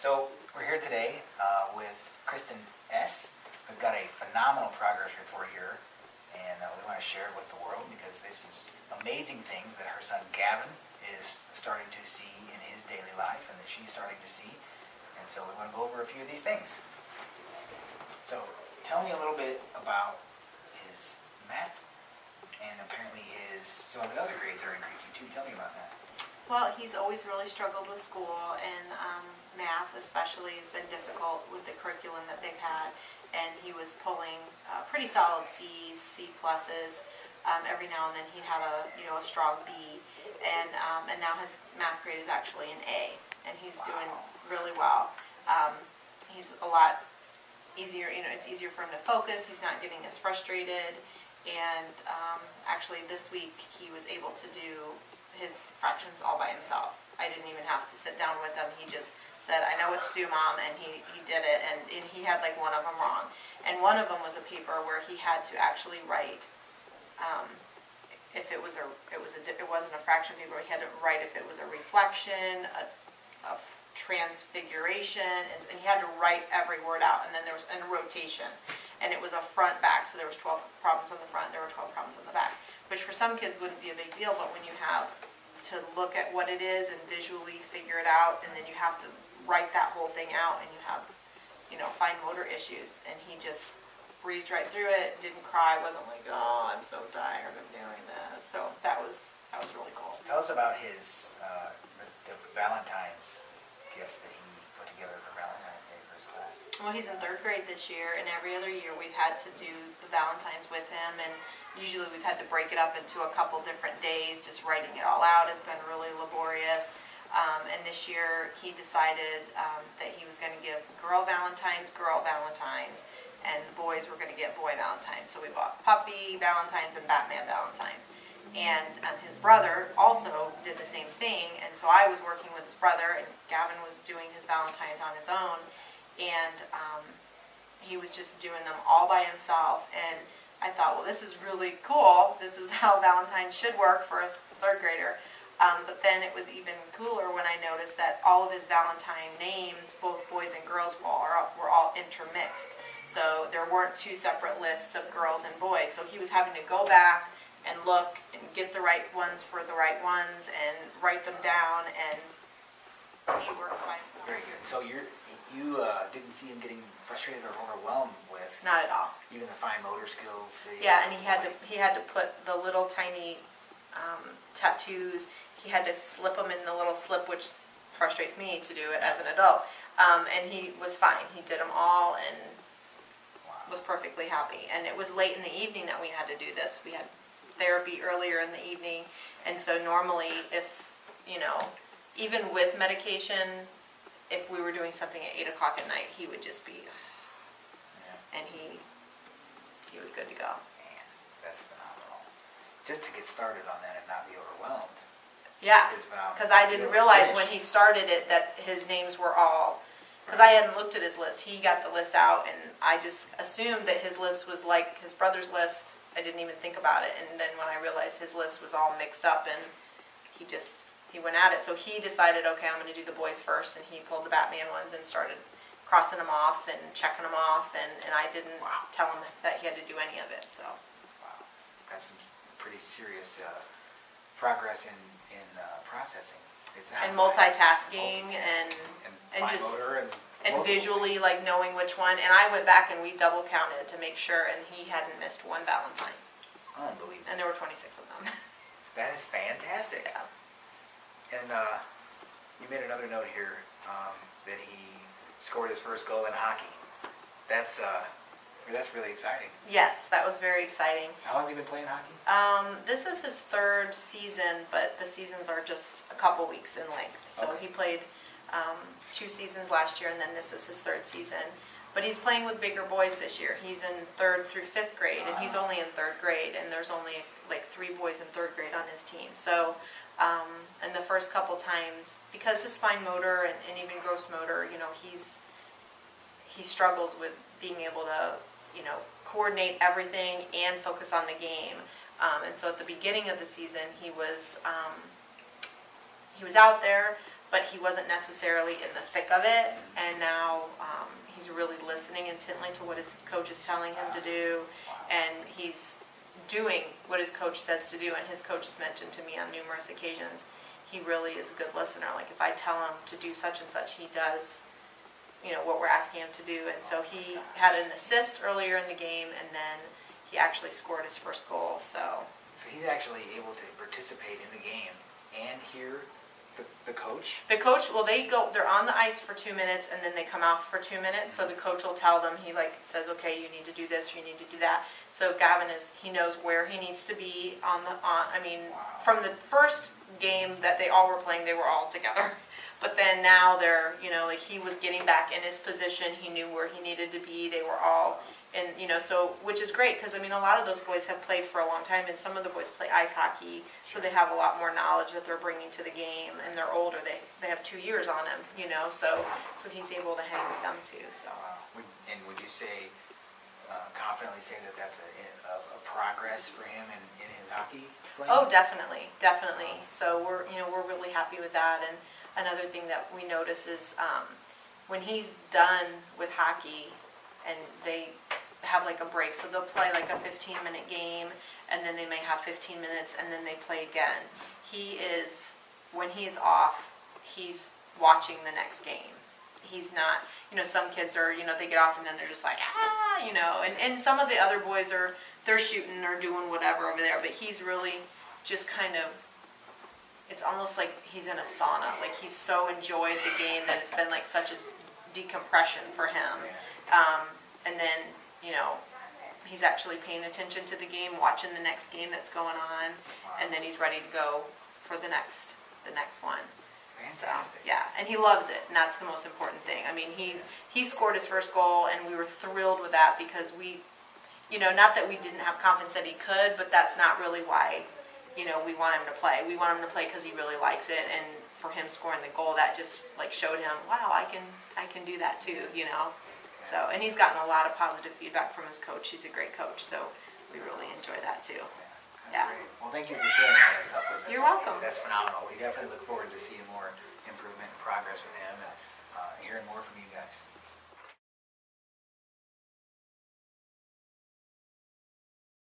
So we're here today with Kristen S. We've got a phenomenal progress report here, and we want to share it with the world because this is amazing things that her son Gavin is starting to see in his daily life and that she's starting to see. And so we want to go over a few of these things. So tell me a little bit about his math, and apparently some of the other grades are increasing too. Tell me about that. Well, he's always really struggled with school, and math especially has been difficult with the curriculum that they've had. And he was pulling pretty solid C's, C pluses. Every now and then he'd have a strong B, and now his math grade is actually an A, and he's doing really well. He's a lot easier. It's easier for him to focus. He's not getting as frustrated, and actually this week he was able to do his fractions all by himself. I didn't even have to sit down with him. He just said, "I know what to do, Mom," and he did it, and he had like one of them wrong. And one of them was a paper where he had to actually write, if it wasn't a fraction paper, he had to write if it was a reflection, a transfiguration, and he had to write every word out, and then there was a rotation, and it was a front back, so there was 12 problems on the front, there were 12 problems on the back, which for some kids wouldn't be a big deal, but when you have to look at what it is and visually figure it out, and then you have to write that whole thing out, and you have fine motor issues, and he just breezed right through it, didn't cry, wasn't like, "Oh, I'm so tired of doing this." So that was really cool. Tell us about his the Valentine's gifts that he put together for Valentine's Day for his class. Well, he's in 3rd grade this year, and every other year we've had to do the Valentine's with him, and usually we've had to break it up into a couple different days. Just writing it all out has been really laborious. And this year he decided that he was going to give girl Valentines, and boys were going to get boy Valentines. So we bought puppy Valentines and Batman Valentines. And his brother also did the same thing, and so I was working with his brother, and Gavin was doing his Valentines on his own, and he was just doing them all by himself. And I thought, well, this is really cool. This is how Valentine's should work for a 3rd grader. But then it was even cooler when I noticed that all of his Valentine names, both boys and girls, were all intermixed. So there weren't 2 separate lists of girls and boys. So he was having to go back and look and get the right ones for the right ones and write them down, and he worked by himself. Very good. So you didn't see him getting frustrated or overwhelmed with Not at all. even the fine motor skills. Yeah, and he had to put the little tiny tattoos. He had to slip them in the little slip, which frustrates me to do it as an adult. And he was fine. He did them all and was perfectly happy. And it was late in the evening that we had to do this. We had therapy earlier in the evening, and so normally if even with medication, if we were doing something at 8 o'clock at night, he would just be and he was good to go. Man, that's phenomenal. Just to get started on that and not be overwhelmed. Yeah, because I didn't realize when he started it that his names were all, because I hadn't looked at his list. He got the list out, and I just assumed that his list was like his brother's list. I didn't even think about it, and then when I realized his list was all mixed up, and he went at it. So he decided, okay, I'm going to do the boys first, and he pulled the Batman ones and started crossing them off and checking them off, and I didn't tell him that he had to do any of it. So that's some pretty serious progress in processing. And multitasking and just motor and visually like knowing which one. And I went back and we double counted to make sure, and he hadn't missed one Valentine. Unbelievable. And there were 26 of them. That is fantastic. Yeah. And you made another note here that he scored his first goal in hockey. That's really exciting. Yes, that was very exciting. How long has he been playing hockey? This is his 3rd season, but the seasons are just a couple weeks in length. So he played 2 seasons last year, and then this is his 3rd season. But he's playing with bigger boys this year. He's in 3rd through 5th grade, and he's only in 3rd grade, and there's only like 3 boys in 3rd grade on his team. So, and the first couple times, because his fine motor and even gross motor, he struggles with being able to, coordinate everything and focus on the game. And so at the beginning of the season, he was out there, but he wasn't necessarily in the thick of it. And now he's really listening intently to what his coach is telling him to do, and he's doing what his coach says to do. And his coach has mentioned to me on numerous occasions, he really is a good listener. Like if I tell him to do such and such, he does, what we're asking him to do. And so he had an assist earlier in the game, and then he actually scored his first goal. So he's actually able to participate in the game and hear the coach? The coach, well, they're on the ice for 2 minutes, and then they come off for 2 minutes. So the coach will tell them, he says, okay, you need to do this, you need to do that. So Gavin he knows where he needs to be from the first game that they all were playing, they were all together. But then now they're, he was getting back in his position, he knew where he needed to be, they were all, and, so, which is great, because, a lot of those boys have played for a long time, and some of the boys play ice hockey, so they have a lot more knowledge that they're bringing to the game, and they're older, they have 2 years on them, so he's able to hang with them too, so. And would you say, confidently say that that's a progress for him in his hockey playing? Oh, definitely. So we're really happy with that. And another thing that we notice is when he's done with hockey and they have a break, so they'll play a 15-minute game, and then they may have 15 minutes, and then they play again. When he's off, he's watching the next game. He's not, some kids are, they get off and then they're just and some of the other boys they're shooting or doing whatever over there, but he's really just it's almost like he's in a sauna. He's so enjoyed the game that it's been such a decompression for him. And then, he's actually paying attention to the game, watching the next game that's going on, and then he's ready to go for the next one. Fantastic. So, yeah, and he loves it, and that's the most important thing. He scored his first goal, and we were thrilled with that because we, not that we didn't have confidence that he could, but that's not really why, we want him to play. We want him to play because he really likes it, and for him scoring the goal, that just showed him, wow, I can do that too, So, and he's gotten a lot of positive feedback from his coach. He's a great coach, so we really enjoy that too. That's great. Well, thank you for sharing all that stuff with us. You're welcome. That's phenomenal. We definitely look forward to seeing more improvement and progress with him and hearing more from you guys.